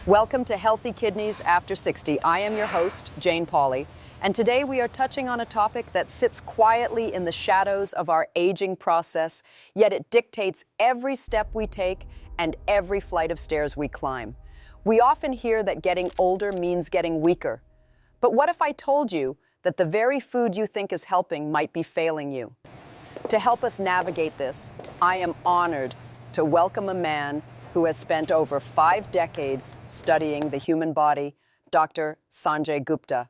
Welcome to Healthy Kidneys After 60. I am your host, Jane Pauley, and today we are touching on a topic that sits quietly in the shadows of our aging process, yet it dictates every step we take and every flight of stairs we climb. We often hear that getting older means getting weaker. But what if I told you that the very food you think is helping might be failing you? To help us navigate this, I am honored to welcome a man who has spent over 5 decades studying the human body, Dr. Sanjay Gupta.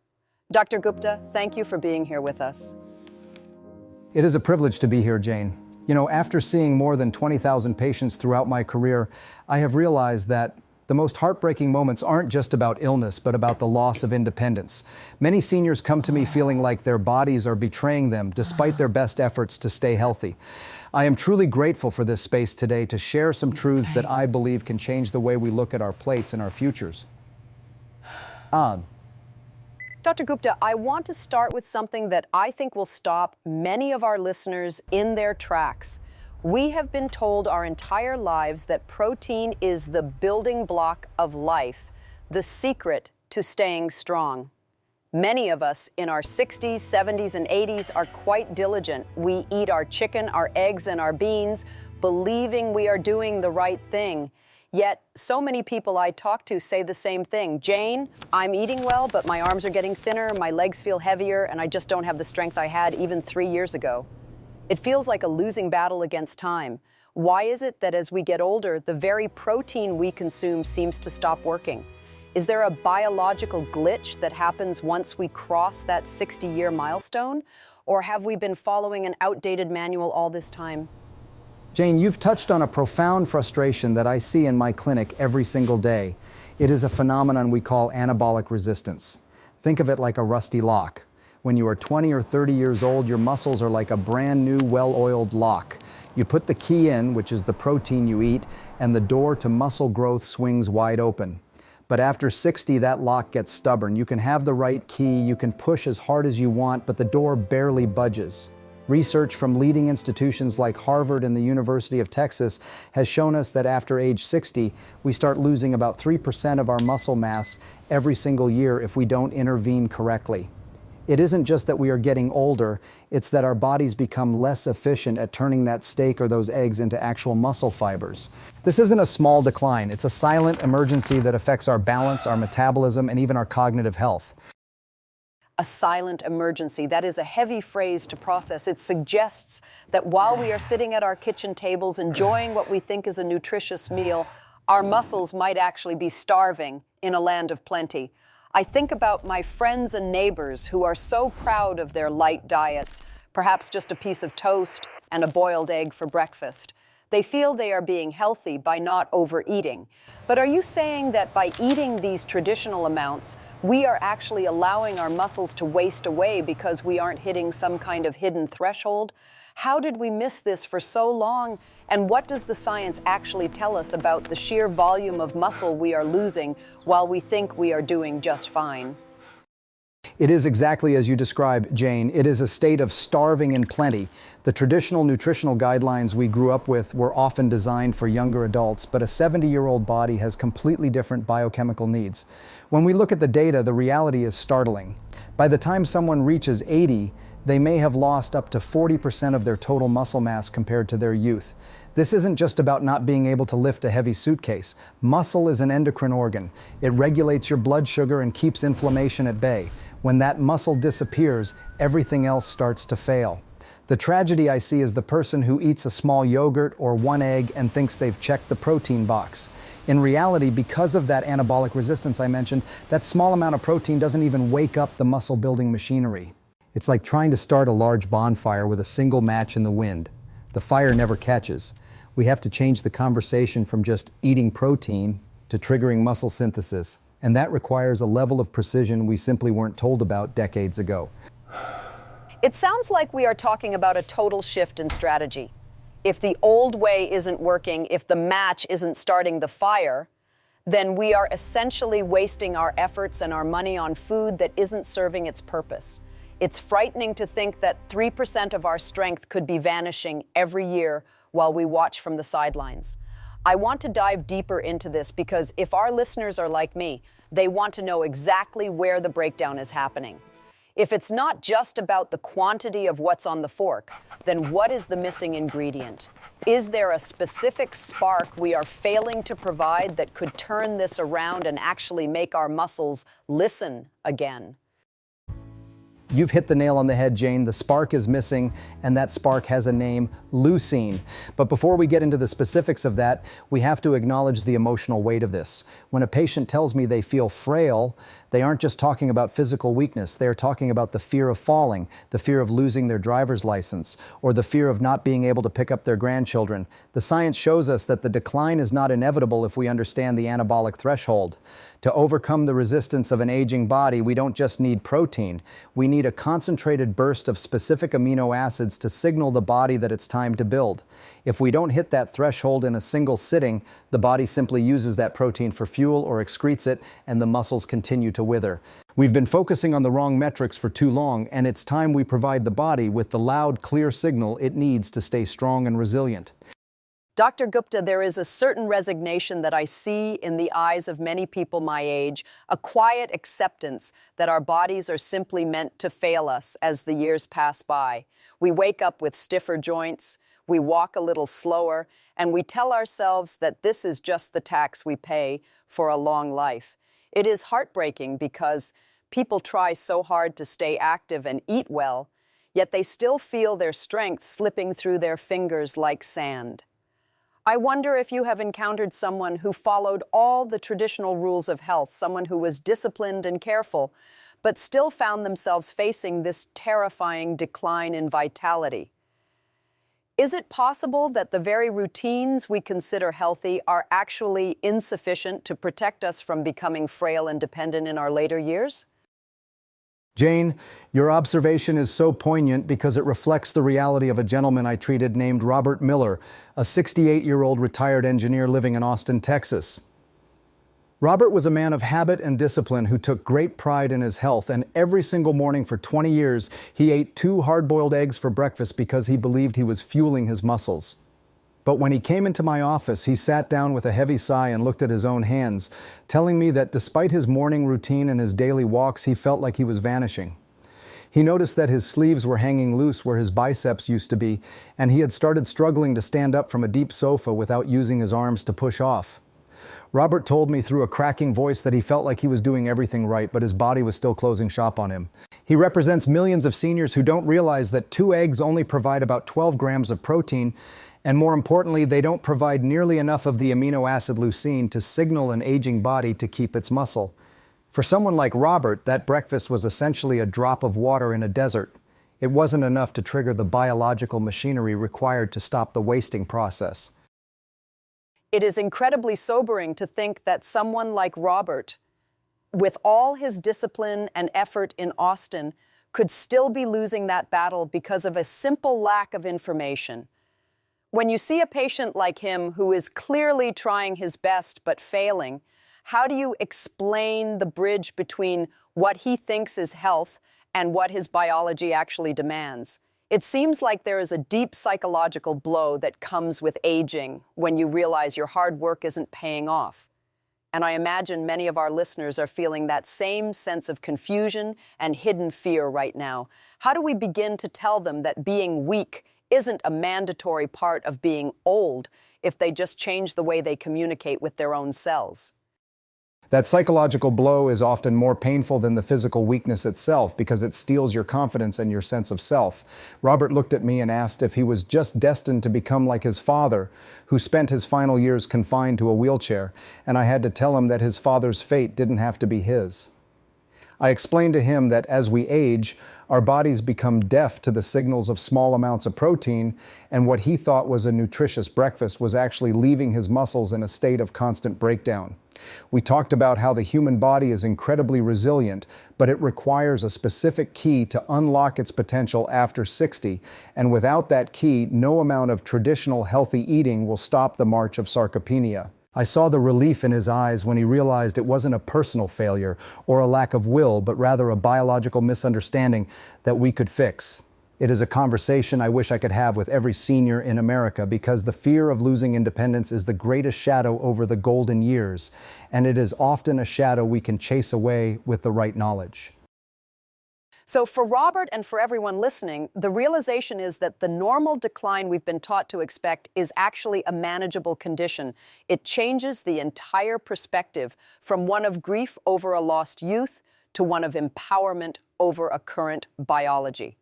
Dr. Gupta, thank you for being here with us. It is a privilege to be here, Jane. You know, after seeing more than 20,000 patients throughout my career, I have realized that the most heartbreaking moments aren't just about illness, but about the loss of independence. Many seniors come to me feeling like their bodies are betraying them despite their best efforts to stay healthy. I am truly grateful for this space today to share some truths that I believe can change the way we look at our plates and our futures. Dr. Gupta, I want to start with something that I think will stop many of our listeners in their tracks. We have been told our entire lives that protein is the building block of life, the secret to staying strong. Many of us in our 60s, 70s, and 80s are quite diligent. We eat our chicken, our eggs, and our beans, believing we are doing the right thing. Yet, so many people I talk to say the same thing. Jane, I'm eating well, but my arms are getting thinner, my legs feel heavier, and I just don't have the strength I had even 3 years ago. It feels like a losing battle against time. Why is it that as we get older, the very protein we consume seems to stop working? Is there a biological glitch that happens once we cross that 60-year milestone? Or have we been following an outdated manual all this time? Jane, you've touched on a profound frustration that I see in my clinic every single day. It is a phenomenon we call anabolic resistance. Think of it like a rusty lock. When you are 20 or 30 years old, your muscles are like a brand new, well-oiled lock. You put the key in, which is the protein you eat, and the door to muscle growth swings wide open. But after 60, that lock gets stubborn. You can have the right key, you can push as hard as you want, but the door barely budges. Research from leading institutions like Harvard and the University of Texas has shown us that after age 60, we start losing about 3% of our muscle mass every single year if we don't intervene correctly. It isn't just that we are getting older, it's that our bodies become less efficient at turning that steak or those eggs into actual muscle fibers. This isn't a small decline, it's a silent emergency that affects our balance, our metabolism, and even our cognitive health. A silent emergency, that is a heavy phrase to process. It suggests that while we are sitting at our kitchen tables enjoying what we think is a nutritious meal, our muscles might actually be starving in a land of plenty. I think about my friends and neighbors who are so proud of their light diets, perhaps just a piece of toast and a boiled egg for breakfast. They feel they are being healthy by not overeating. But are you saying that by eating these traditional amounts, we are actually allowing our muscles to waste away because we aren't hitting some kind of hidden threshold? How did we miss this for so long? And what does the science actually tell us about the sheer volume of muscle we are losing while we think we are doing just fine? It is exactly as you describe, Jane. It is a state of starving in plenty. The traditional nutritional guidelines we grew up with were often designed for younger adults, but a 70-year-old body has completely different biochemical needs. When we look at the data, the reality is startling. By the time someone reaches 80, they may have lost up to 40% of their total muscle mass compared to their youth. This isn't just about not being able to lift a heavy suitcase. Muscle is an endocrine organ. It regulates your blood sugar and keeps inflammation at bay. When that muscle disappears, everything else starts to fail. The tragedy I see is the person who eats a small yogurt or one egg and thinks they've checked the protein box. In reality, because of that anabolic resistance I mentioned, that small amount of protein doesn't even wake up the muscle-building machinery. It's like trying to start a large bonfire with a single match in the wind. The fire never catches. We have to change the conversation from just eating protein to triggering muscle synthesis. And that requires a level of precision we simply weren't told about decades ago. It sounds like we are talking about a total shift in strategy. If the old way isn't working, if the match isn't starting the fire, then we are essentially wasting our efforts and our money on food that isn't serving its purpose. It's frightening to think that 3% of our strength could be vanishing every year while we watch from the sidelines. I want to dive deeper into this because if our listeners are like me, they want to know exactly where the breakdown is happening. If it's not just about the quantity of what's on the fork, then what is the missing ingredient? Is there a specific spark we are failing to provide that could turn this around and actually make our muscles listen again? You've hit the nail on the head, Jane. The spark is missing, and that spark has a name, leucine. But before we get into the specifics of that, we have to acknowledge the emotional weight of this. When a patient tells me they feel frail, they aren't just talking about physical weakness. They are talking about the fear of falling, the fear of losing their driver's license, or the fear of not being able to pick up their grandchildren. The science shows us that the decline is not inevitable if we understand the anabolic threshold. To overcome the resistance of an aging body, we don't just need protein. We need a concentrated burst of specific amino acids to signal the body that it's time to build. If we don't hit that threshold in a single sitting, the body simply uses that protein for fuel or excretes it, and the muscles continue to wither. We've been focusing on the wrong metrics for too long, and it's time we provide the body with the loud, clear signal it needs to stay strong and resilient. Dr. Gupta, there is a certain resignation that I see in the eyes of many people my age, a quiet acceptance that our bodies are simply meant to fail us as the years pass by. We wake up with stiffer joints, we walk a little slower, and we tell ourselves that this is just the tax we pay for a long life. It is heartbreaking because people try so hard to stay active and eat well, yet they still feel their strength slipping through their fingers like sand. I wonder if you have encountered someone who followed all the traditional rules of health, someone who was disciplined and careful, but still found themselves facing this terrifying decline in vitality. Is it possible that the very routines we consider healthy are actually insufficient to protect us from becoming frail and dependent in our later years? Jane, your observation is so poignant because it reflects the reality of a gentleman I treated named Robert Miller, a 68-year-old retired engineer living in Austin, Texas. Robert was a man of habit and discipline who took great pride in his health, and every single morning for 20 years, he ate 2 hard-boiled eggs for breakfast because he believed he was fueling his muscles. But when he came into my office, he sat down with a heavy sigh and looked at his own hands, telling me that despite his morning routine and his daily walks, he felt like he was vanishing. He noticed that his sleeves were hanging loose where his biceps used to be, and he had started struggling to stand up from a deep sofa without using his arms to push off. Robert told me through a cracking voice that he felt like he was doing everything right, but his body was still closing shop on him. He represents millions of seniors who don't realize that 2 eggs only provide about 12 grams of protein, and more importantly, they don't provide nearly enough of the amino acid leucine to signal an aging body to keep its muscle. For someone like Robert, that breakfast was essentially a drop of water in a desert. It wasn't enough to trigger the biological machinery required to stop the wasting process. It is incredibly sobering to think that someone like Robert, with all his discipline and effort in Austin, could still be losing that battle because of a simple lack of information. When you see a patient like him who is clearly trying his best but failing, how do you explain the bridge between what he thinks is health and what his biology actually demands? It seems like there is a deep psychological blow that comes with aging when you realize your hard work isn't paying off. And I imagine many of our listeners are feeling that same sense of confusion and hidden fear right now. How do we begin to tell them that being weak isn't a mandatory part of being old if they just change the way they communicate with their own cells? That psychological blow is often more painful than the physical weakness itself because it steals your confidence and your sense of self. Robert looked at me and asked if he was just destined to become like his father, who spent his final years confined to a wheelchair, and I had to tell him that his father's fate didn't have to be his. I explained to him that as we age, our bodies become deaf to the signals of small amounts of protein, and what he thought was a nutritious breakfast was actually leaving his muscles in a state of constant breakdown. We talked about how the human body is incredibly resilient, but it requires a specific key to unlock its potential after 60, and without that key, no amount of traditional healthy eating will stop the march of sarcopenia. I saw the relief in his eyes when he realized it wasn't a personal failure or a lack of will, but rather a biological misunderstanding that we could fix. It is a conversation I wish I could have with every senior in America because the fear of losing independence is the greatest shadow over the golden years, and it is often a shadow we can chase away with the right knowledge. So for Robert and for everyone listening, the realization is that the normal decline we've been taught to expect is actually a manageable condition. It changes the entire perspective from one of grief over a lost youth to one of empowerment over a current biology.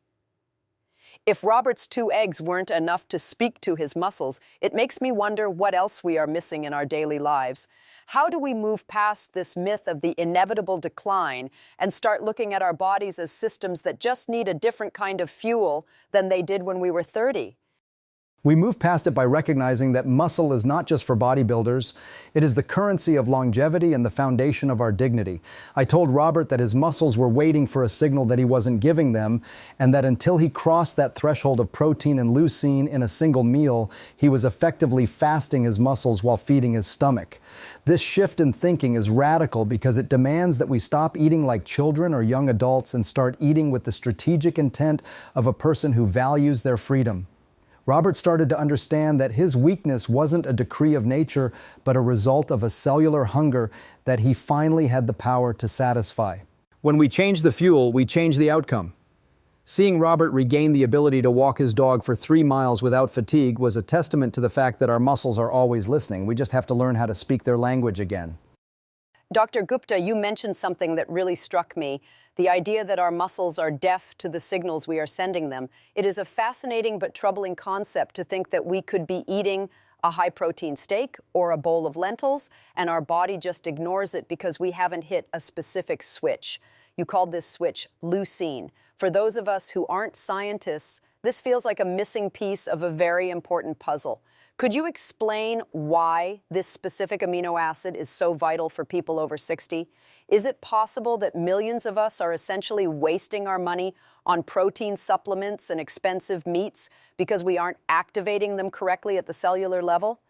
If Robert's 2 eggs weren't enough to speak to his muscles, it makes me wonder what else we are missing in our daily lives. How do we move past this myth of the inevitable decline and start looking at our bodies as systems that just need a different kind of fuel than they did when we were 30? We move past it by recognizing that muscle is not just for bodybuilders. It is the currency of longevity and the foundation of our dignity. I told Robert that his muscles were waiting for a signal that he wasn't giving them, and that until he crossed that threshold of protein and leucine in a single meal, he was effectively fasting his muscles while feeding his stomach. This shift in thinking is radical because it demands that we stop eating like children or young adults and start eating with the strategic intent of a person who values their freedom. Robert started to understand that his weakness wasn't a decree of nature, but a result of a cellular hunger that he finally had the power to satisfy. When we change the fuel, we change the outcome. Seeing Robert regain the ability to walk his dog for 3 miles without fatigue was a testament to the fact that our muscles are always listening. We just have to learn how to speak their language again. Dr. Gupta, you mentioned something that really struck me, the idea that our muscles are deaf to the signals we are sending them. It is a fascinating but troubling concept to think that we could be eating a high-protein steak or a bowl of lentils, and our body just ignores it because we haven't hit a specific switch. You called this switch leucine. For those of us who aren't scientists, this feels like a missing piece of a very important puzzle. Could you explain why this specific amino acid is so vital for people over 60? Is it possible that millions of us are essentially wasting our money on protein supplements and expensive meats because we aren't activating them correctly at the cellular level?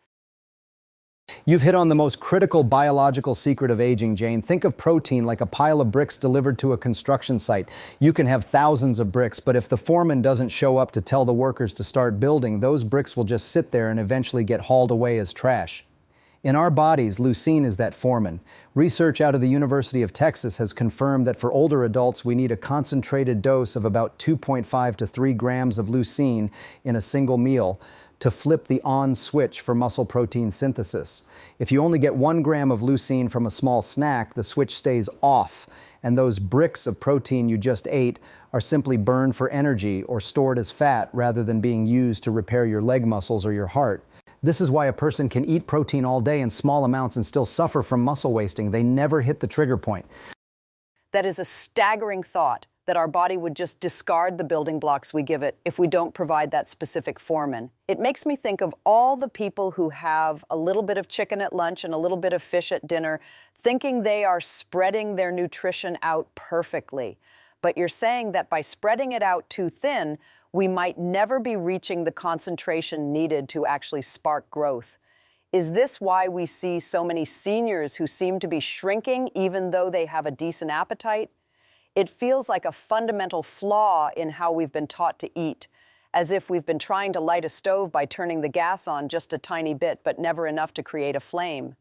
You've hit on the most critical biological secret of aging, Jane. Think of protein like a pile of bricks delivered to a construction site. You can have thousands of bricks, but if the foreman doesn't show up to tell the workers to start building, those bricks will just sit there and eventually get hauled away as trash. In our bodies, leucine is that foreman. Research out of the University of Texas has confirmed that for older adults, we need a concentrated dose of about 2.5 to 3 grams of leucine in a single meal to flip the on switch for muscle protein synthesis. If you only get 1 gram of leucine from a small snack, the switch stays off, and those bricks of protein you just ate are simply burned for energy or stored as fat rather than being used to repair your leg muscles or your heart. This is why a person can eat protein all day in small amounts and still suffer from muscle wasting. They never hit the trigger point. That is a staggering thought, that our body would just discard the building blocks we give it if we don't provide that specific foreman. It makes me think of all the people who have a little bit of chicken at lunch and a little bit of fish at dinner, thinking they are spreading their nutrition out perfectly. But you're saying that by spreading it out too thin, we might never be reaching the concentration needed to actually spark growth. Is this why we see so many seniors who seem to be shrinking even though they have a decent appetite? It feels like a fundamental flaw in how we've been taught to eat, as if we've been trying to light a stove by turning the gas on just a tiny bit, but never enough to create a flame.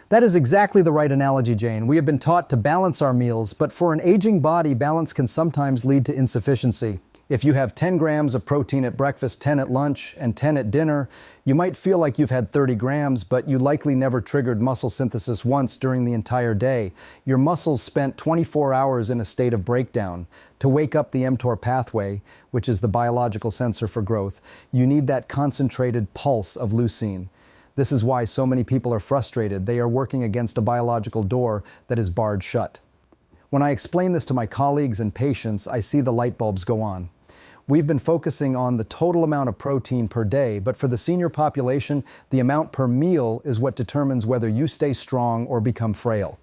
That is exactly the right analogy, Jane. We have been taught to balance our meals, but for an aging body, balance can sometimes lead to insufficiency. If you have 10 grams of protein at breakfast, 10 at lunch, and 10 at dinner, you might feel like you've had 30 grams, but you likely never triggered muscle synthesis once during the entire day. Your muscles spent 24 hours in a state of breakdown. To wake up the mTOR pathway, which is the biological sensor for growth, you need that concentrated pulse of leucine. This is why so many people are frustrated. They are working against a biological door that is barred shut. When I explain this to my colleagues and patients, I see the light bulbs go on. We've been focusing on the total amount of protein per day, but for the senior population, the amount per meal is what determines whether you stay strong or become frail.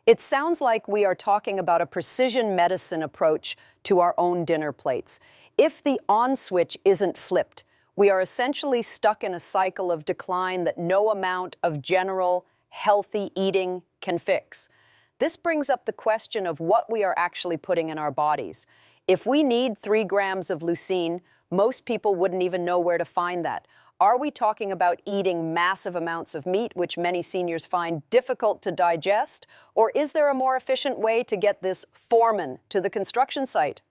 It sounds like we are talking about a precision medicine approach to our own dinner plates. If the on switch isn't flipped, we are essentially stuck in a cycle of decline that no amount of general, healthy eating can fix. This brings up the question of what we are actually putting in our bodies. If we need 3 grams of leucine, most people wouldn't even know where to find that. Are we talking about eating massive amounts of meat, which many seniors find difficult to digest? Or is there a more efficient way to get this foreman to the construction site?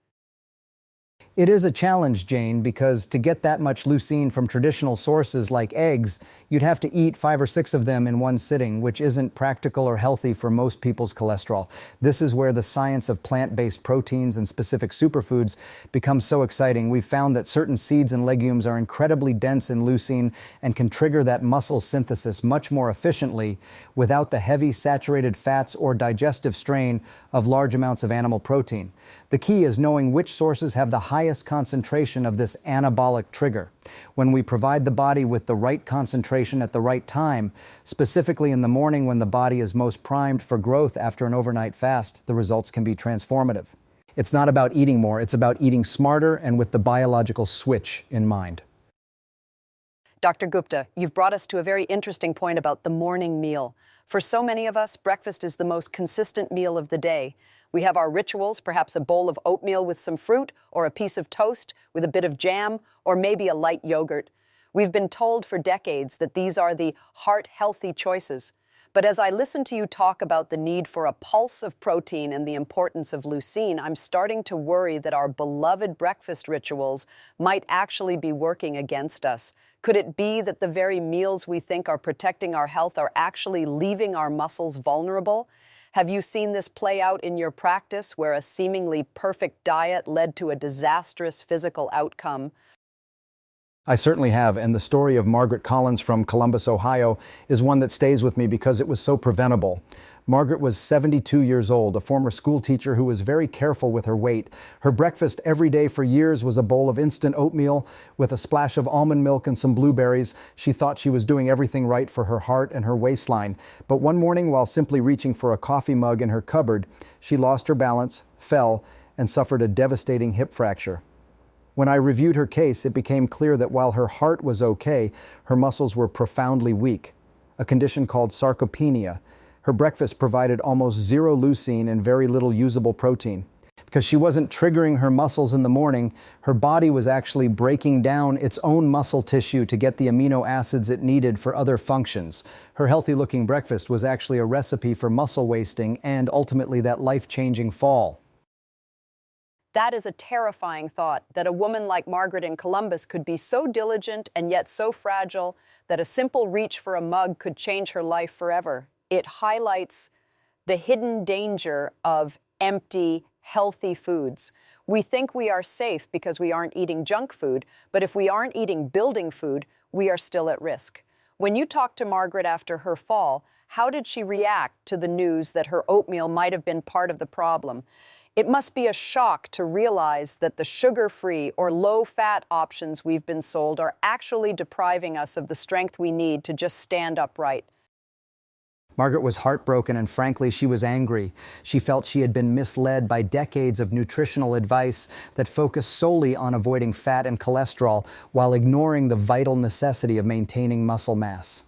It is a challenge, Jane, because to get that much leucine from traditional sources like eggs, you'd have to eat 5 or 6 of them in one sitting, which isn't practical or healthy for most people's cholesterol. This is where the science of plant-based proteins and specific superfoods becomes so exciting. We've found that certain seeds and legumes are incredibly dense in leucine and can trigger that muscle synthesis much more efficiently without the heavy saturated fats or digestive strain of large amounts of animal protein. The key is knowing which sources have the highest concentration of this anabolic trigger. When we provide the body with the right concentration at the right time, specifically in the morning when the body is most primed for growth after an overnight fast, the results can be transformative. It's not about eating more, it's about eating smarter and with the biological switch in mind. Dr. Gupta, you've brought us to a very interesting point about the morning meal. For so many of us, breakfast is the most consistent meal of the day. We have our rituals, perhaps a bowl of oatmeal with some fruit, or a piece of toast with a bit of jam, or maybe a light yogurt. We've been told for decades that these are the heart-healthy choices. But as I listen to you talk about the need for a pulse of protein and the importance of leucine, I'm starting to worry that our beloved breakfast rituals might actually be working against us. Could it be that the very meals we think are protecting our health are actually leaving our muscles vulnerable? Have you seen this play out in your practice, where a seemingly perfect diet led to a disastrous physical outcome? I certainly have, and the story of Margaret Collins from Columbus, Ohio, is one that stays with me because it was so preventable. Margaret was 72 years old, a former school teacher who was very careful with her weight. Her breakfast every day for years was a bowl of instant oatmeal with a splash of almond milk and some blueberries. She thought she was doing everything right for her heart and her waistline. But one morning, while simply reaching for a coffee mug in her cupboard, she lost her balance, fell, and suffered a devastating hip fracture. When I reviewed her case, it became clear that while her heart was okay, her muscles were profoundly weak, a condition called sarcopenia. Her breakfast provided almost zero leucine and very little usable protein. Because she wasn't triggering her muscles in the morning, her body was actually breaking down its own muscle tissue to get the amino acids it needed for other functions. Her healthy-looking breakfast was actually a recipe for muscle wasting and ultimately that life-changing fall. That is a terrifying thought, that a woman like Margaret in Columbus could be so diligent and yet so fragile that a simple reach for a mug could change her life forever. It highlights the hidden danger of empty, healthy foods. We think we are safe because we aren't eating junk food, but if we aren't eating building food, we are still at risk. When you talked to Margaret after her fall, how did she react to the news that her oatmeal might have been part of the problem? It must be a shock to realize that the sugar-free or low-fat options we've been sold are actually depriving us of the strength we need to just stand upright. Margaret was heartbroken and frankly, she was angry. She felt she had been misled by decades of nutritional advice that focused solely on avoiding fat and cholesterol while ignoring the vital necessity of maintaining muscle mass.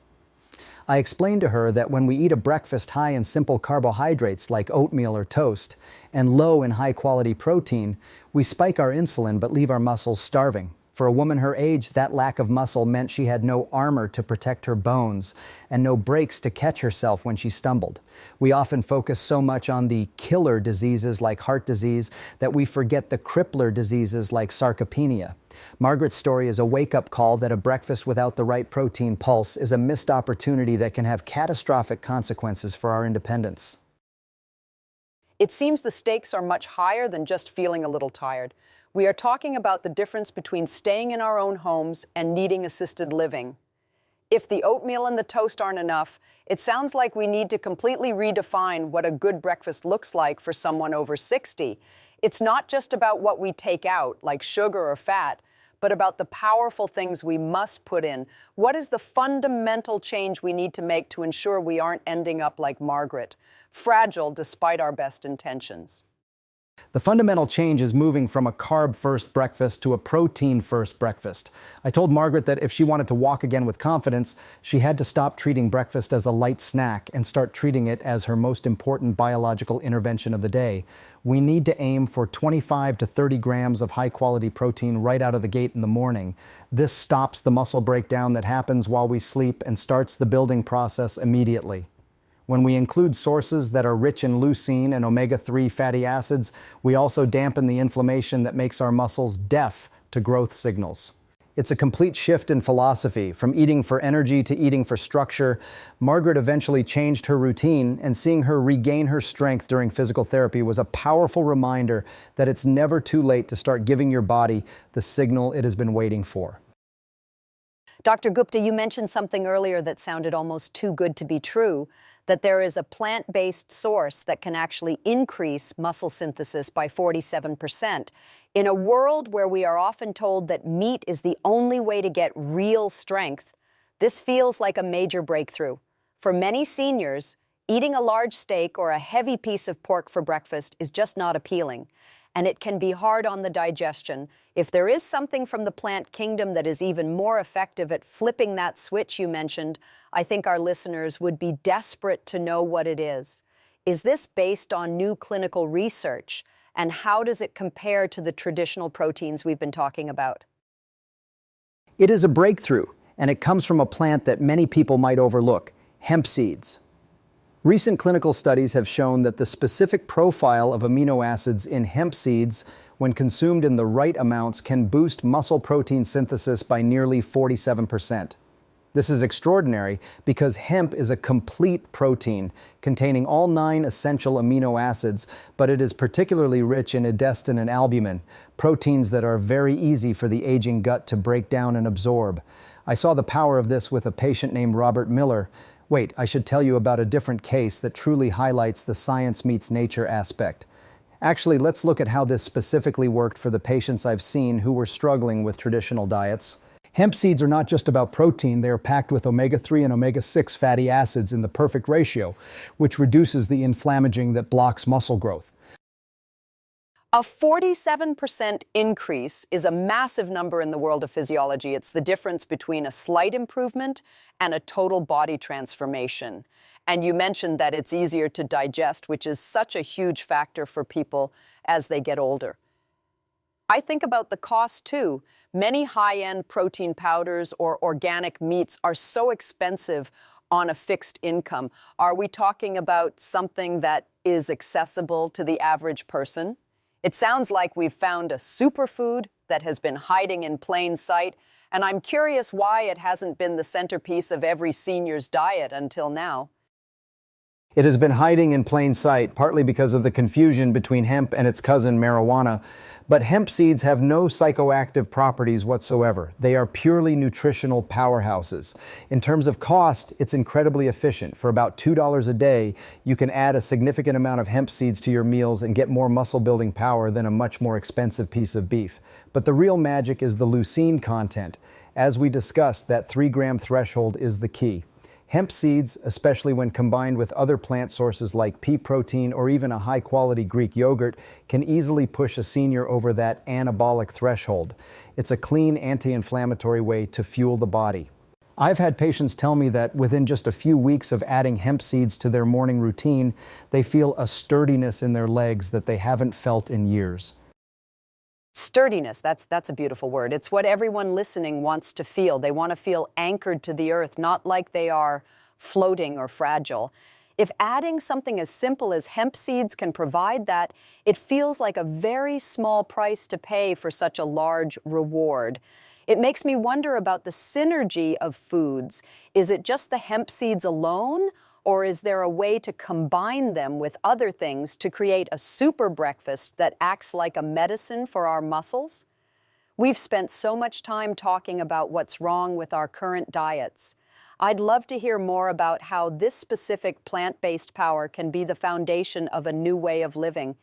I explained to her that when we eat a breakfast high in simple carbohydrates like oatmeal or toast and low in high-quality protein, we spike our insulin but leave our muscles starving. For a woman her age, that lack of muscle meant she had no armor to protect her bones and no brakes to catch herself when she stumbled. We often focus so much on the killer diseases like heart disease that we forget the crippler diseases like sarcopenia. Margaret's story is a wake-up call that a breakfast without the right protein pulse is a missed opportunity that can have catastrophic consequences for our independence. It seems the stakes are much higher than just feeling a little tired. We are talking about the difference between staying in our own homes and needing assisted living. If the oatmeal and the toast aren't enough, it sounds like we need to completely redefine what a good breakfast looks like for someone over 60. It's not just about what we take out, like sugar or fat, but about the powerful things we must put in. What is the fundamental change we need to make to ensure we aren't ending up like Margaret, fragile despite our best intentions? The fundamental change is moving from a carb-first breakfast to a protein-first breakfast. I told Margaret that if she wanted to walk again with confidence, she had to stop treating breakfast as a light snack and start treating it as her most important biological intervention of the day. We need to aim for 25 to 30 grams of high-quality protein right out of the gate in the morning. This stops the muscle breakdown that happens while we sleep and starts the building process immediately. When we include sources that are rich in leucine and omega-3 fatty acids, we also dampen the inflammation that makes our muscles deaf to growth signals. It's a complete shift in philosophy, from eating for energy to eating for structure. Margaret eventually changed her routine, and seeing her regain her strength during physical therapy was a powerful reminder that it's never too late to start giving your body the signal it has been waiting for. Dr. Gupta, you mentioned something earlier that sounded almost too good to be true, that there is a plant-based source that can actually increase muscle synthesis by 47%. In a world where we are often told that meat is the only way to get real strength, this feels like a major breakthrough. For many seniors, eating a large steak or a heavy piece of pork for breakfast is just not appealing, and it can be hard on the digestion. If there is something from the plant kingdom that is even more effective at flipping that switch you mentioned, I think our listeners would be desperate to know what it is. Is this based on new clinical research? And how does it compare to the traditional proteins we've been talking about? It is a breakthrough, and it comes from a plant that many people might overlook, hemp seeds. Recent clinical studies have shown that the specific profile of amino acids in hemp seeds, when consumed in the right amounts, can boost muscle protein synthesis by nearly 47%. This is extraordinary because hemp is a complete protein containing all 9 essential amino acids, but it is particularly rich in edestin and albumin, proteins that are very easy for the aging gut to break down and absorb. I saw the power of this with a patient named Robert Miller. Wait, I should tell you about a different case that truly highlights the science meets nature aspect. Actually, let's look at how this specifically worked for the patients I've seen who were struggling with traditional diets. Hemp seeds are not just about protein, they are packed with omega-3 and omega-6 fatty acids in the perfect ratio, which reduces the inflammaging that blocks muscle growth. A 47% increase is a massive number in the world of physiology. It's the difference between a slight improvement and a total body transformation. And you mentioned that it's easier to digest, which is such a huge factor for people as they get older. I think about the cost too. Many high-end protein powders or organic meats are so expensive on a fixed income. Are we talking about something that is accessible to the average person? It sounds like we've found a superfood that has been hiding in plain sight, and I'm curious why it hasn't been the centerpiece of every senior's diet until now. It has been hiding in plain sight, partly because of the confusion between hemp and its cousin marijuana. But hemp seeds have no psychoactive properties whatsoever. They are purely nutritional powerhouses. In terms of cost, it's incredibly efficient. For about $2 a day, you can add a significant amount of hemp seeds to your meals and get more muscle building power than a much more expensive piece of beef. But the real magic is the leucine content. As we discussed, that 3-gram threshold is the key. Hemp seeds, especially when combined with other plant sources like pea protein or even a high-quality Greek yogurt, can easily push a senior over that anabolic threshold. It's a clean, anti-inflammatory way to fuel the body. I've had patients tell me that within just a few weeks of adding hemp seeds to their morning routine, they feel a sturdiness in their legs that they haven't felt in years. Sturdiness, that's a beautiful word. It's what everyone listening wants to feel. They want to feel anchored to the earth, not like they are floating or fragile. If adding something as simple as hemp seeds can provide that, it feels like a very small price to pay for such a large reward. It makes me wonder about the synergy of foods. Is it just the hemp seeds alone? Or is there a way to combine them with other things to create a super breakfast that acts like a medicine for our muscles? We've spent so much time talking about what's wrong with our current diets. I'd love to hear more about how this specific plant-based power can be the foundation of a new way of living.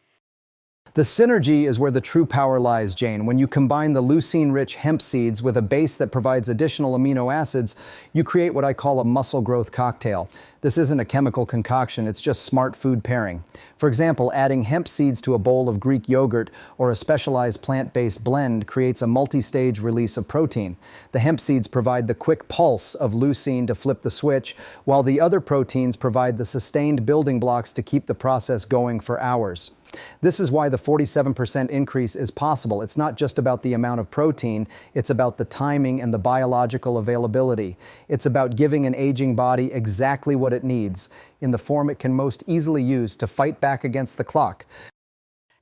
The synergy is where the true power lies, Jane. When you combine the leucine-rich hemp seeds with a base that provides additional amino acids, you create what I call a muscle growth cocktail. This isn't a chemical concoction, it's just smart food pairing. For example, adding hemp seeds to a bowl of Greek yogurt or a specialized plant-based blend creates a multi-stage release of protein. The hemp seeds provide the quick pulse of leucine to flip the switch, while the other proteins provide the sustained building blocks to keep the process going for hours. This is why the 47% increase is possible. It's not just about the amount of protein, it's about the timing and the biological availability. It's about giving an aging body exactly what it needs, in the form it can most easily use to fight back against the clock.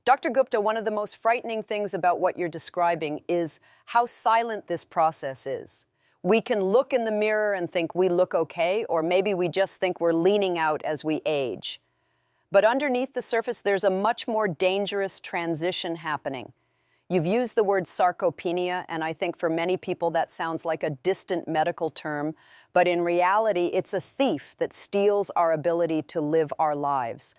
Dr. Gupta, one of the most frightening things about what you're describing is how silent this process is. We can look in the mirror and think we look okay, or maybe we just think we're leaning out as we age. But underneath the surface, there's a much more dangerous transition happening. You've used the word sarcopenia, and I think for many people that sounds like a distant medical term, but in reality, it's a thief that steals our ability to live our lives.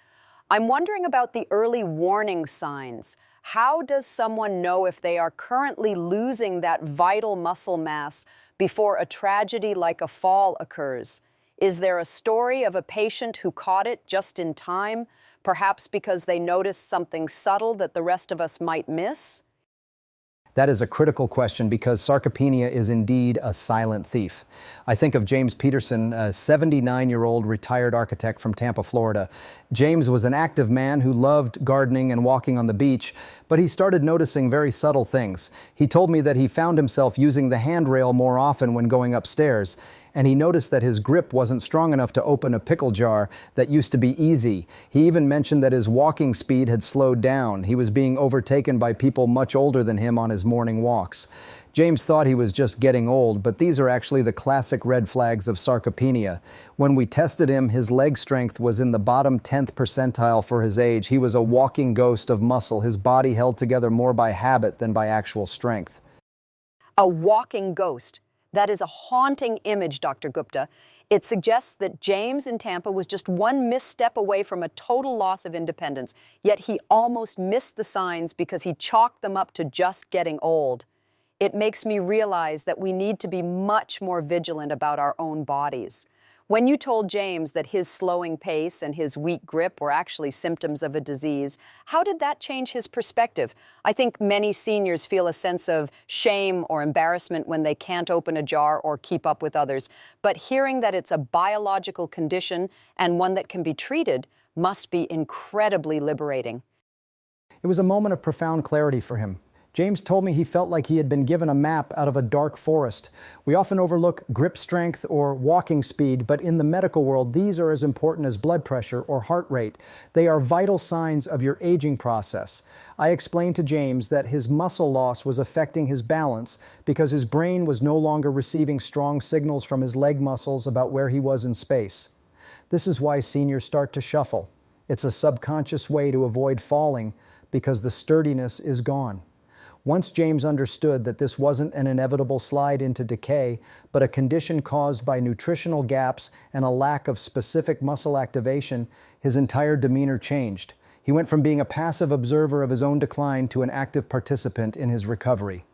I'm wondering about the early warning signs. How does someone know if they are currently losing that vital muscle mass before a tragedy like a fall occurs? Is there a story of a patient who caught it just in time, perhaps because they noticed something subtle that the rest of us might miss? That is a critical question because sarcopenia is indeed a silent thief. I think of James Peterson, a 79-year-old retired architect from Tampa, Florida. James was an active man who loved gardening and walking on the beach, but he started noticing very subtle things. He told me that he found himself using the handrail more often when going upstairs, and he noticed that his grip wasn't strong enough to open a pickle jar that used to be easy. He even mentioned that his walking speed had slowed down. He was being overtaken by people much older than him on his morning walks. James thought he was just getting old, but these are actually the classic red flags of sarcopenia. When we tested him, his leg strength was in the bottom 10th percentile for his age. He was a walking ghost of muscle, his body held together more by habit than by actual strength. A walking ghost. That is a haunting image, Dr. Gupta. It suggests that James in Tampa was just one misstep away from a total loss of independence, yet he almost missed the signs because he chalked them up to just getting old. It makes me realize that we need to be much more vigilant about our own bodies. When you told James that his slowing pace and his weak grip were actually symptoms of a disease, how did that change his perspective? I think many seniors feel a sense of shame or embarrassment when they can't open a jar or keep up with others. But hearing that it's a biological condition and one that can be treated must be incredibly liberating. It was a moment of profound clarity for him. James told me he felt like he had been given a map out of a dark forest. We often overlook grip strength or walking speed, but in the medical world, these are as important as blood pressure or heart rate. They are vital signs of your aging process. I explained to James that his muscle loss was affecting his balance because his brain was no longer receiving strong signals from his leg muscles about where he was in space. This is why seniors start to shuffle. It's a subconscious way to avoid falling because the sturdiness is gone. Once James understood that this wasn't an inevitable slide into decay, but a condition caused by nutritional gaps and a lack of specific muscle activation, his entire demeanor changed. He went from being a passive observer of his own decline to an active participant in his recovery.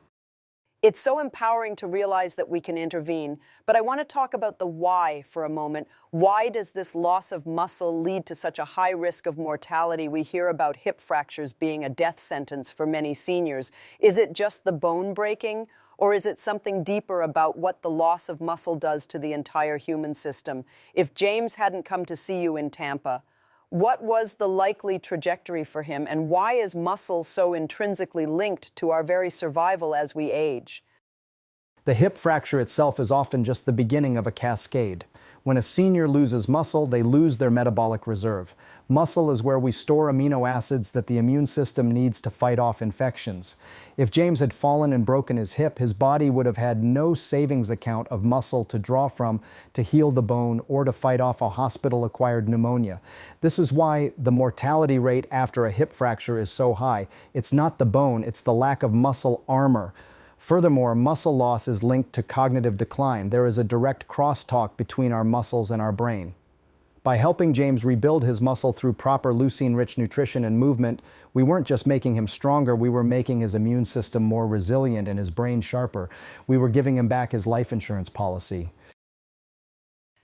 It's so empowering to realize that we can intervene, but I want to talk about the why for a moment. Why does this loss of muscle lead to such a high risk of mortality? We hear about hip fractures being a death sentence for many seniors. Is it just the bone breaking, or is it something deeper about what the loss of muscle does to the entire human system? If James hadn't come to see you in Tampa, what was the likely trajectory for him, and why is muscle so intrinsically linked to our very survival as we age? The hip fracture itself is often just the beginning of a cascade. When a senior loses muscle, they lose their metabolic reserve. Muscle is where we store amino acids that the immune system needs to fight off infections. If James had fallen and broken his hip, his body would have had no savings account of muscle to draw from to heal the bone or to fight off a hospital-acquired pneumonia. This is why the mortality rate after a hip fracture is so high. It's not the bone, it's the lack of muscle armor. Furthermore, muscle loss is linked to cognitive decline. There is a direct crosstalk between our muscles and our brain. By helping James rebuild his muscle through proper leucine-rich nutrition and movement, we weren't just making him stronger, we were making his immune system more resilient and his brain sharper. We were giving him back his life insurance policy.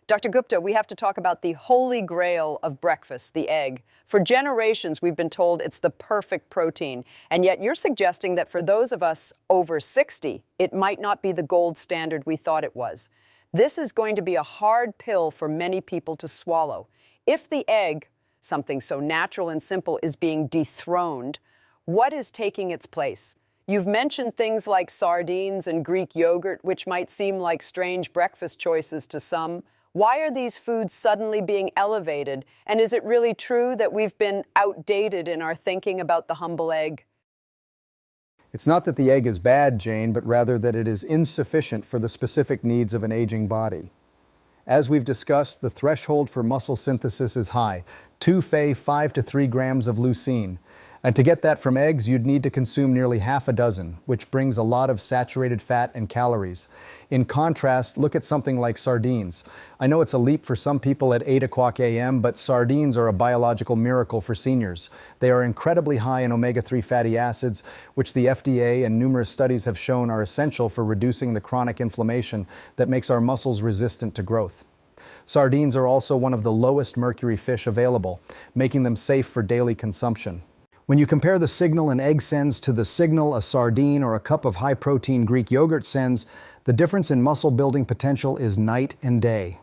Dr. Gupta, we have to talk about the holy grail of breakfast, the egg. For generations, we've been told it's the perfect protein, and yet you're suggesting that for those of us over 60, it might not be the gold standard we thought it was. This is going to be a hard pill for many people to swallow. If the egg, something so natural and simple, is being dethroned, what is taking its place? You've mentioned things like sardines and Greek yogurt, which might seem like strange breakfast choices to some. Why are these foods suddenly being elevated? And is it really true that we've been outdated in our thinking about the humble egg? It's not that the egg is bad, Jane, but rather that it is insufficient for the specific needs of an aging body. As we've discussed, the threshold for muscle synthesis is high, 5 to 3 grams of leucine. And to get that from eggs, you'd need to consume nearly half a dozen, which brings a lot of saturated fat and calories. In contrast, look at something like sardines. I know it's a leap for some people at 8 o'clock a.m., but sardines are a biological miracle for seniors. They are incredibly high in omega-3 fatty acids, which the FDA and numerous studies have shown are essential for reducing the chronic inflammation that makes our muscles resistant to growth. Sardines are also one of the lowest mercury fish available, making them safe for daily consumption. When you compare the signal an egg sends to the signal a sardine or a cup of high-protein Greek yogurt sends, the difference in muscle building potential is night and day.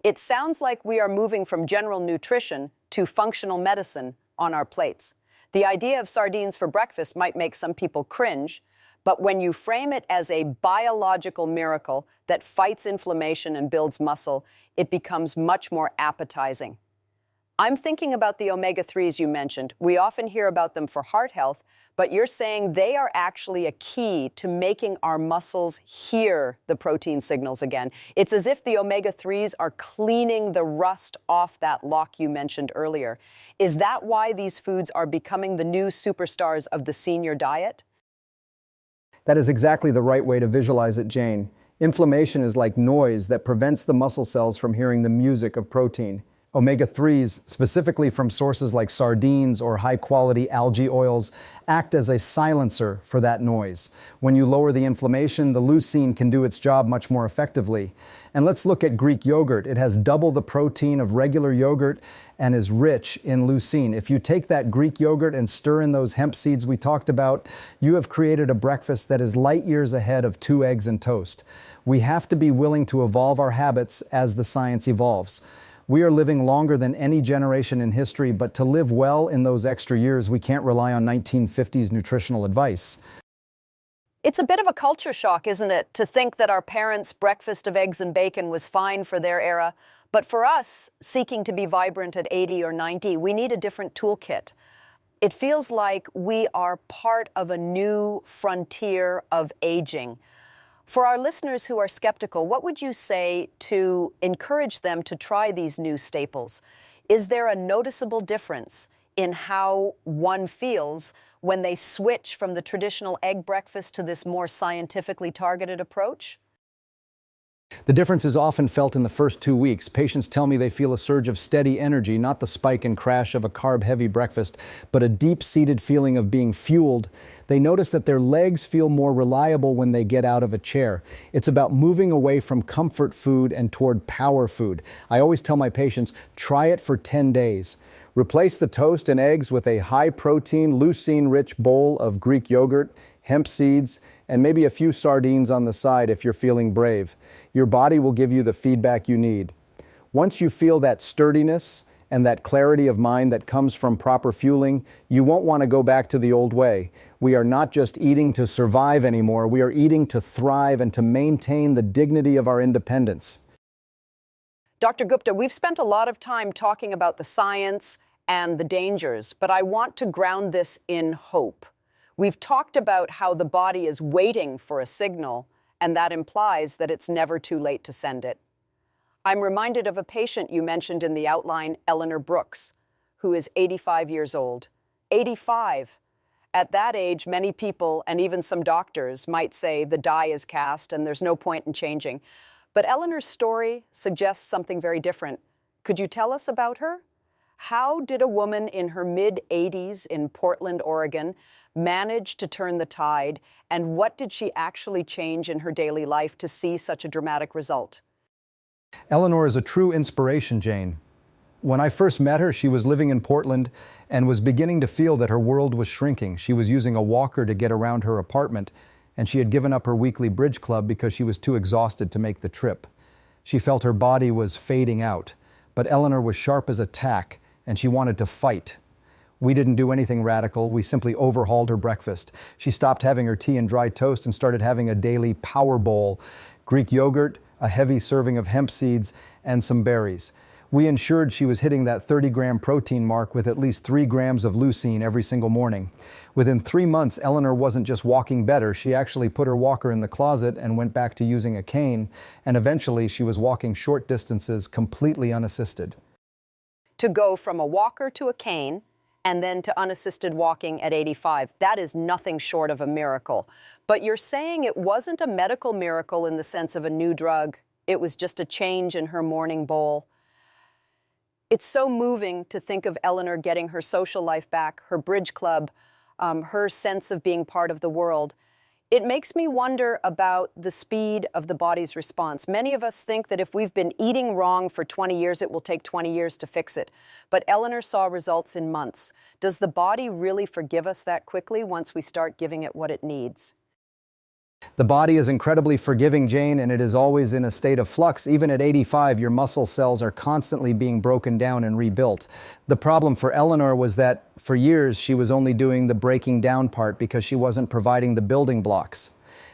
It sounds like we are moving from general nutrition to functional medicine on our plates. The idea of sardines for breakfast might make some people cringe, but when you frame it as a biological miracle that fights inflammation and builds muscle, it becomes much more appetizing. I'm thinking about the omega-3s you mentioned. We often hear about them for heart health, but you're saying they are actually a key to making our muscles hear the protein signals again. It's as if the omega-3s are cleaning the rust off that lock you mentioned earlier. Is that why these foods are becoming the new superstars of the senior diet? That is exactly the right way to visualize it, Jane. Inflammation is like noise that prevents the muscle cells from hearing the music of protein. Omega-3s, specifically from sources like sardines or high-quality algae oils, act as a silencer for that noise. When you lower the inflammation, the leucine can do its job much more effectively. And let's look at Greek yogurt. It has double the protein of regular yogurt and is rich in leucine. If you take that Greek yogurt and stir in those hemp seeds we talked about, you have created a breakfast that is light years ahead of 2 eggs and toast. We have to be willing to evolve our habits as the science evolves. We are living longer than any generation in history, but to live well in those extra years, we can't rely on 1950s nutritional advice. It's a bit of a culture shock, isn't it, to think that our parents' breakfast of eggs and bacon was fine for their era, but for us, seeking to be vibrant at 80 or 90, we need a different toolkit. It feels like we are part of a new frontier of aging. For our listeners who are skeptical, what would you say to encourage them to try these new staples? Is there a noticeable difference in how one feels when they switch from the traditional egg breakfast to this more scientifically targeted approach? The difference is often felt in the first 2 weeks. Patients tell me they feel a surge of steady energy, not the spike and crash of a carb-heavy breakfast, but a deep-seated feeling of being fueled. They notice that their legs feel more reliable when they get out of a chair. It's about moving away from comfort food and toward power food. I always tell my patients, try it for 10 days. Replace the toast and eggs with a high-protein, leucine-rich bowl of Greek yogurt, hemp seeds, and maybe a few sardines on the side if you're feeling brave. Your body will give you the feedback you need. Once you feel that sturdiness and that clarity of mind that comes from proper fueling, you won't want to go back to the old way. We are not just eating to survive anymore, we are eating to thrive and to maintain the dignity of our independence. Dr. Gupta, we've spent a lot of time talking about the science and the dangers, but I want to ground this in hope. We've talked about how the body is waiting for a signal, and that implies that it's never too late to send it. I'm reminded of a patient you mentioned in the outline, Eleanor Brooks, who is 85 years old. 85! At that age, many people, and even some doctors, might say the die is cast and there's no point in changing. But Eleanor's story suggests something very different. Could you tell us about her? How did a woman in her mid-80s in Portland, Oregon, manage to turn the tide, and what did she actually change in her daily life to see such a dramatic result? Eleanor is a true inspiration, Jane. When I first met her, she was living in Portland and was beginning to feel that her world was shrinking. She was using a walker to get around her apartment, and she had given up her weekly bridge club because she was too exhausted to make the trip. She felt her body was fading out, but Eleanor was sharp as a tack, and she wanted to fight. We didn't do anything radical. We simply overhauled her breakfast. She stopped having her tea and dry toast and started having a daily power bowl, Greek yogurt, a heavy serving of hemp seeds, and some berries. We ensured she was hitting that 30-gram protein mark with at least 3 grams of leucine every single morning. Within 3 months, Eleanor wasn't just walking better. She actually put her walker in the closet and went back to using a cane, and eventually she was walking short distances completely unassisted. To go from a walker to a cane, and then to unassisted walking at 85. That is nothing short of a miracle. But you're saying it wasn't a medical miracle in the sense of a new drug. It was just a change in her morning bowl. It's so moving to think of Eleanor getting her social life back, her bridge club, her sense of being part of the world. It makes me wonder about the speed of the body's response. Many of us think that if we've been eating wrong for 20 years, it will take 20 years to fix it. But Eleanor saw results in months. Does the body really forgive us that quickly once we start giving it what it needs? The body is incredibly forgiving, Jane, and it is always in a state of flux. Even at 85, your muscle cells are constantly being broken down and rebuilt. The problem for Eleanor was that for years she was only doing the breaking down part because she wasn't providing the building blocks.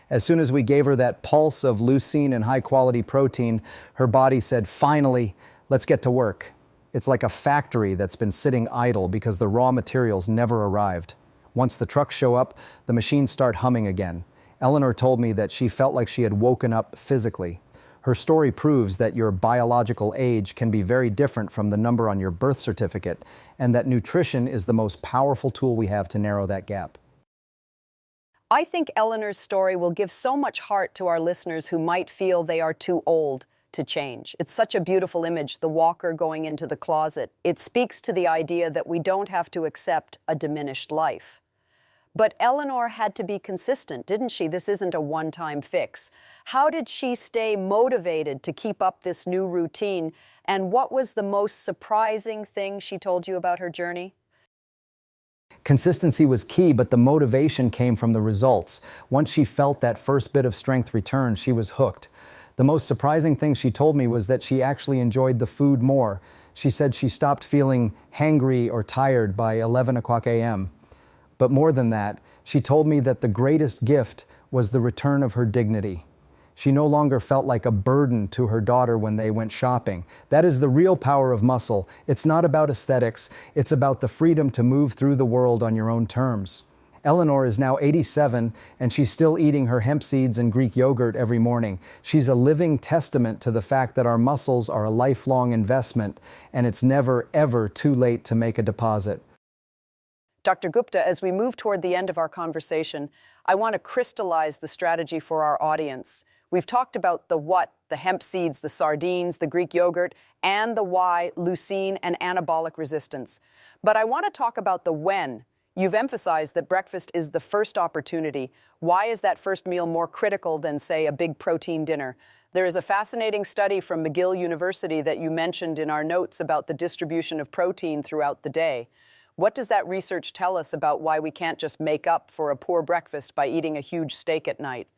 As soon as we gave her that pulse of leucine and high-quality protein, her body said, finally, let's get to work. It's like a factory that's been sitting idle because the raw materials never arrived. Once the trucks show up, the machines start humming again. Eleanor told me that she felt like she had woken up physically. Her story proves that your biological age can be very different from the number on your birth certificate, and that nutrition is the most powerful tool we have to narrow that gap. I think Eleanor's story will give so much heart to our listeners who might feel they are too old to change. It's such a beautiful image, the walker going into the closet. It speaks to the idea that we don't have to accept a diminished life. But Eleanor had to be consistent, didn't she? This isn't a one-time fix. How did she stay motivated to keep up this new routine? And what was the most surprising thing she told you about her journey? Consistency was key, but the motivation came from the results. Once she felt that first bit of strength return, she was hooked. The most surprising thing she told me was that she actually enjoyed the food more. She said she stopped feeling hangry or tired by 11 o'clock a.m. But more than that, she told me that the greatest gift was the return of her dignity. She no longer felt like a burden to her daughter when they went shopping. That is the real power of muscle. It's not about aesthetics. It's about the freedom to move through the world on your own terms. Eleanor is now 87, and she's still eating her hemp seeds and Greek yogurt every morning. She's a living testament to the fact that our muscles are a lifelong investment, and it's never, ever too late to make a deposit. Dr. Gupta, as we move toward the end of our conversation, I want to crystallize the strategy for our audience. We've talked about the what, the hemp seeds, the sardines, the Greek yogurt, and the why, leucine and anabolic resistance. But I want to talk about the when. You've emphasized that breakfast is the first opportunity. Why is that first meal more critical than, say, a big protein dinner? There is a fascinating study from McGill University that you mentioned in our notes about the distribution of protein throughout the day. What does that research tell us about why we can't just make up for a poor breakfast by eating a huge steak at night?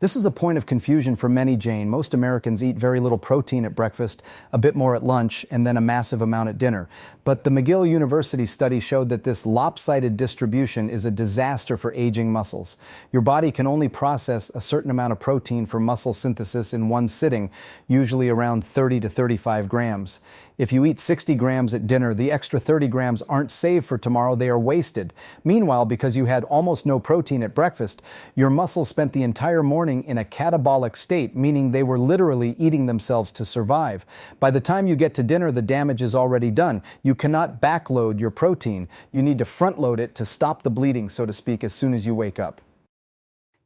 This is a point of confusion for many, Jane. Most Americans eat very little protein at breakfast, a bit more at lunch, and then a massive amount at dinner. But the McGill University study showed that this lopsided distribution is a disaster for aging muscles. Your body can only process a certain amount of protein for muscle synthesis in one sitting, usually around 30 to 35 grams. If you eat 60 grams at dinner, the extra 30 grams aren't saved for tomorrow, they are wasted. Meanwhile, because you had almost no protein at breakfast, your muscles spent the entire morning in a catabolic state, meaning they were literally eating themselves to survive. By the time you get to dinner, the damage is already done. You cannot backload your protein. You need to front load it to stop the bleeding, so to speak, as soon as you wake up.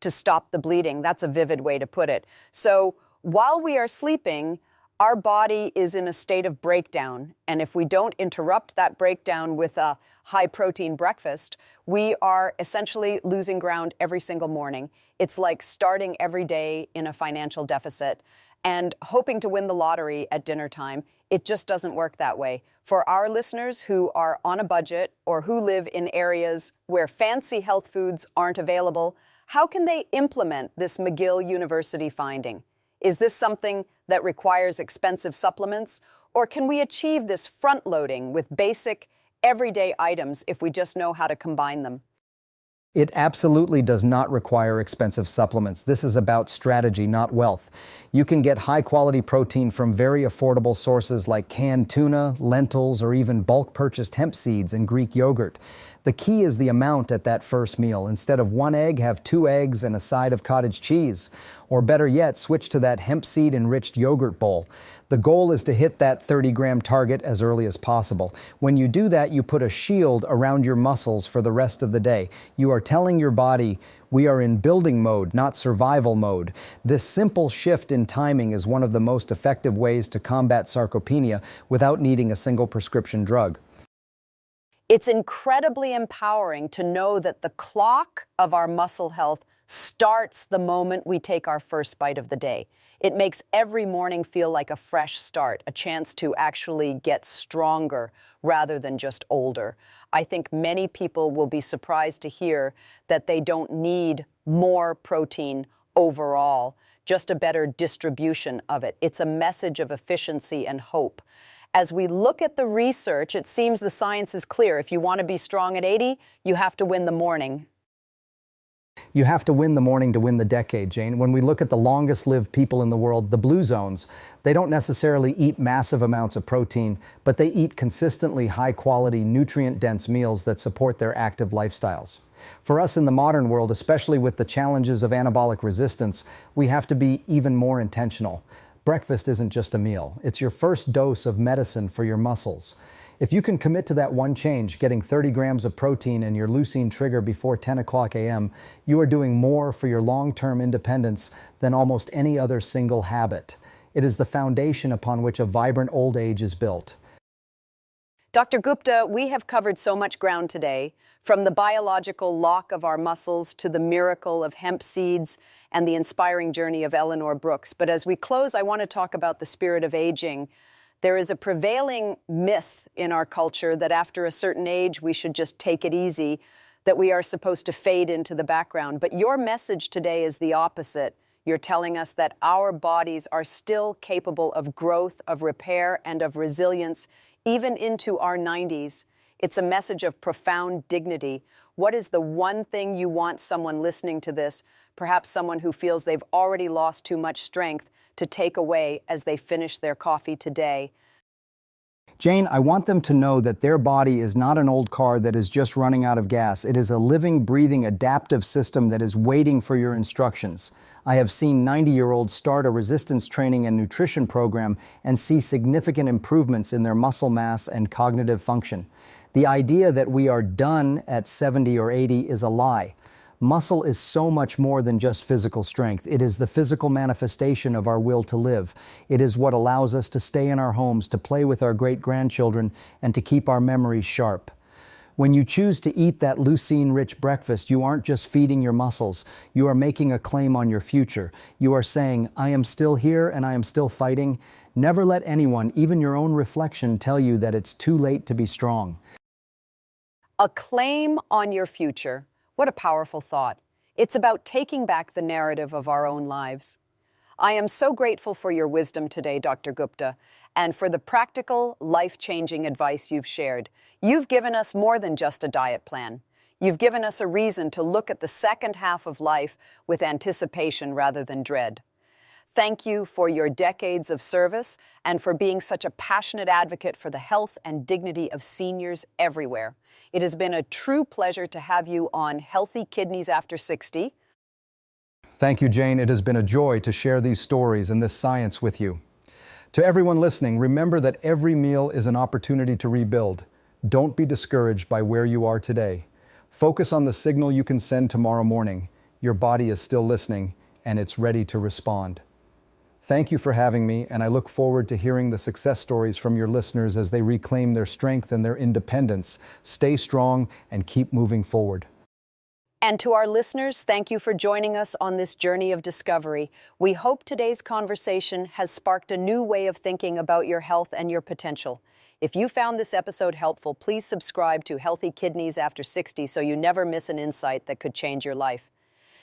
To stop the bleeding, that's a vivid way to put it. So while we are sleeping, Our body is in a state of breakdown, and if we don't interrupt that breakdown with a high-protein breakfast, we are essentially losing ground every single morning. It's like starting every day in a financial deficit and hoping to win the lottery at dinner time. It just doesn't work that way. For our listeners who are on a budget or who live in areas where fancy health foods aren't available, how can they implement this McGill University finding? Is this something that requires expensive supplements, or can we achieve this front-loading with basic, everyday items if we just know how to combine them? It absolutely does not require expensive supplements. This is about strategy, not wealth. You can get high-quality protein from very affordable sources like canned tuna, lentils, or even bulk-purchased hemp seeds and Greek yogurt. The key is the amount at that first meal. Instead of 1 egg, have 2 eggs and a side of cottage cheese. Or better yet, switch to that hemp seed-enriched yogurt bowl. The goal is to hit that 30-gram target as early as possible. When you do that, you put a shield around your muscles for the rest of the day. You are telling your body, we are in building mode, not survival mode. This simple shift in timing is one of the most effective ways to combat sarcopenia without needing a single prescription drug. It's incredibly empowering to know that the clock of our muscle health starts the moment we take our first bite of the day. It makes every morning feel like a fresh start, a chance to actually get stronger rather than just older. I think many people will be surprised to hear that they don't need more protein overall, just a better distribution of it. It's a message of efficiency and hope. As we look at the research, it seems the science is clear. If you want to be strong at 80, you have to win the morning. You have to win the morning to win the decade, Jane. When we look at the longest-lived people in the world, the blue zones, they don't necessarily eat massive amounts of protein, but they eat consistently high-quality, nutrient-dense meals that support their active lifestyles. For us in the modern world, especially with the challenges of anabolic resistance, we have to be even more intentional. Breakfast isn't just a meal. It's your first dose of medicine for your muscles. If you can commit to that one change, getting 30 grams of protein in your leucine trigger before 10 o'clock a.m., you are doing more for your long-term independence than almost any other single habit. It is the foundation upon which a vibrant old age is built. Dr. Gupta, we have covered so much ground today, from the biological lock of our muscles to the miracle of hemp seeds and the inspiring journey of Eleanor Brooks. But as we close, I want to talk about the spirit of aging. There is a prevailing myth in our culture that after a certain age, we should just take it easy, that we are supposed to fade into the background. But your message today is the opposite. You're telling us that our bodies are still capable of growth, of repair, and of resilience, even into our 90s. It's a message of profound dignity. What is the one thing you want someone listening to this, perhaps someone who feels they've already lost too much strength, to take away as they finish their coffee today? Jane, I want them to know that their body is not an old car that is just running out of gas. It is a living, breathing, adaptive system that is waiting for your instructions. I have seen 90-year-olds start a resistance training and nutrition program and see significant improvements in their muscle mass and cognitive function. The idea that we are done at 70 or 80 is a lie. Muscle is so much more than just physical strength. It is the physical manifestation of our will to live. It is what allows us to stay in our homes, to play with our great-grandchildren, and to keep our memories sharp. When you choose to eat that leucine-rich breakfast, you aren't just feeding your muscles. You are making a claim on your future. You are saying, I am still here and I am still fighting. Never let anyone, even your own reflection, tell you that it's too late to be strong. A claim on your future. What a powerful thought. It's about taking back the narrative of our own lives. I am so grateful for your wisdom today, Dr. Gupta, and for the practical, life-changing advice you've shared. You've given us more than just a diet plan. You've given us a reason to look at the second half of life with anticipation rather than dread. Thank you for your decades of service and for being such a passionate advocate for the health and dignity of seniors everywhere. It has been a true pleasure to have you on Healthy Kidneys After 60. Thank you, Jane. It has been a joy to share these stories and this science with you. To everyone listening, remember that every meal is an opportunity to rebuild. Don't be discouraged by where you are today. Focus on the signal you can send tomorrow morning. Your body is still listening, and it's ready to respond. Thank you for having me, and I look forward to hearing the success stories from your listeners as they reclaim their strength and their independence. Stay strong and keep moving forward. And to our listeners, thank you for joining us on this journey of discovery. We hope today's conversation has sparked a new way of thinking about your health and your potential. If you found this episode helpful, please subscribe to Healthy Kidneys After 60 so you never miss an insight that could change your life.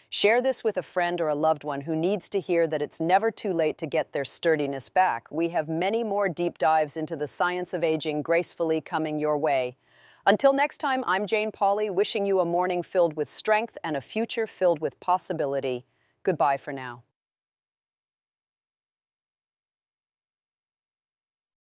Share this with a friend or a loved one who needs to hear that it's never too late to get their sturdiness back. We have many more deep dives into the science of aging gracefully coming your way. Until next time, I'm Jane Pauley, wishing you a morning filled with strength and a future filled with possibility. Goodbye for now.